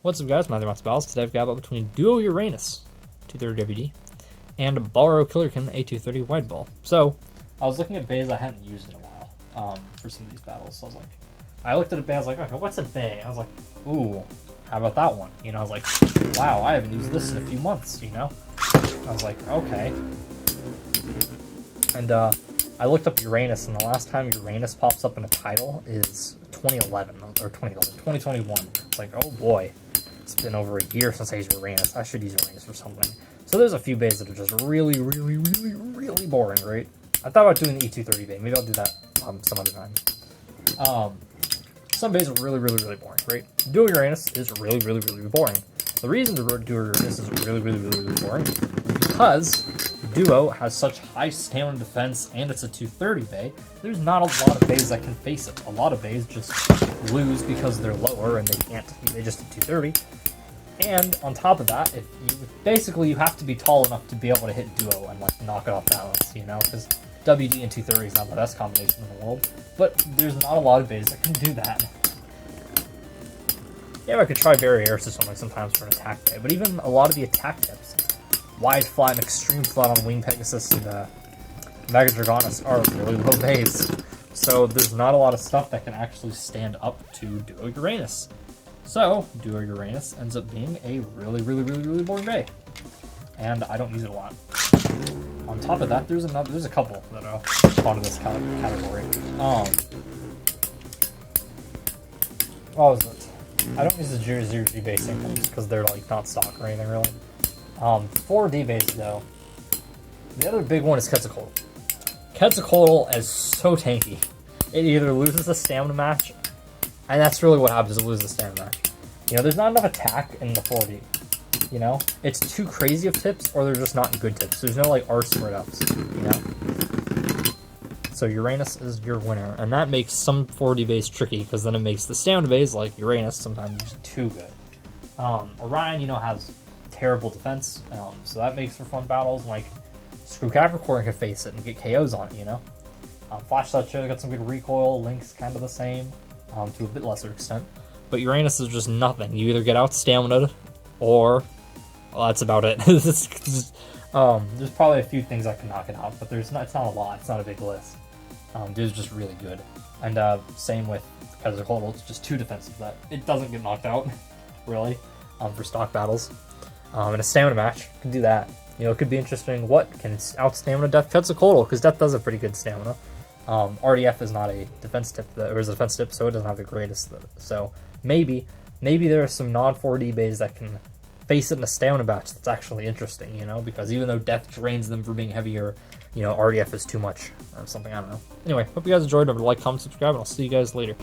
What's up, guys? My name is Balro. Today I've got between Duo Uranus 230WD and Balro Killerken A230WD. So, I was looking at bays I hadn't used in a while for some of these battles. So I looked at a bay, I was like, okay, what's a bay? I was like, ooh, how about that one? You know, I was like, wow, I haven't used this in a few months, you know? I was like, okay. And I looked up Uranus, and the last time Uranus pops up in a title is 2011, or 2021. It's like, oh boy, it's been over a year since I used Uranus. I should use Uranus for something. So there's a few bays that are just really boring, right? I thought about doing the E230 bay. Maybe I'll do that some other time. Some bays are really boring, right? Duo Uranus is really boring. The reason Duo Uranus is really boring is because Duo has such high stamina defense and it's a 230 bay. There's not a lot of bays that can face it. A lot of bays just lose because they're lower and they just hit 230. And on top of that, basically you have to be tall enough to be able to hit Duo and like knock it off balance, you know, because WD and 230 is not the best combination in the world, but there's not a lot of bays that can do that. Yeah, I could try Barriers or something sometimes for an attack bay, but even a lot of the attack tips, Wide Flat and Extreme Flat on Wing Pegasus and Mega Dragonus are really low bays. So there's not a lot of stuff that can actually stand up to Duo Uranus. So Duo Uranus ends up being a really boring bay. And I don't use it a lot. On top of that, there's a couple that are part of this category. What was it? I don't use the 0G base things because they're like not stock or anything really. 4D base though. The other big one is Quetzalcoatl. Quetzalcoatl is so tanky. It either loses the stamina match, and that's really what happens, it loses the stamina match. You know, there's not enough attack in the 4D. You know? It's too crazy of tips, or they're just not good tips. There's no like R spread ups, you know? So Uranus is your winner, and that makes some 4D base tricky, because then it makes the stamina base, like Uranus, sometimes just too good. Orion, you know, has terrible defense, so that makes for fun battles. Like Screw Capricorn can face it and get KOs on it, you know. Flashlight Show got some good recoil. Link's kind of the same, to a bit lesser extent. But Uranus is just nothing. You either get out stamina'd, or well, that's about it. There's probably a few things that can knock it out, but it's not a lot. It's not a big list. Dude's just really good, and same with Quetzalcoatl. It's just too defensive that it doesn't get knocked out, really, for stock battles. In a stamina match, you can do that. You know, it could be interesting. What can out-stamina Death Quetzalcoatl? Because Death does have pretty good stamina. RDF is not a defense tip, or is a defense tip, so it doesn't have the greatest. So maybe there are some non-4D bays that can face it in a stamina match that's actually interesting, you know? Because even though Death drains them for being heavier, you know, RDF is too much or something, I don't know. Anyway, hope you guys enjoyed. Remember to like, comment, subscribe, and I'll see you guys later.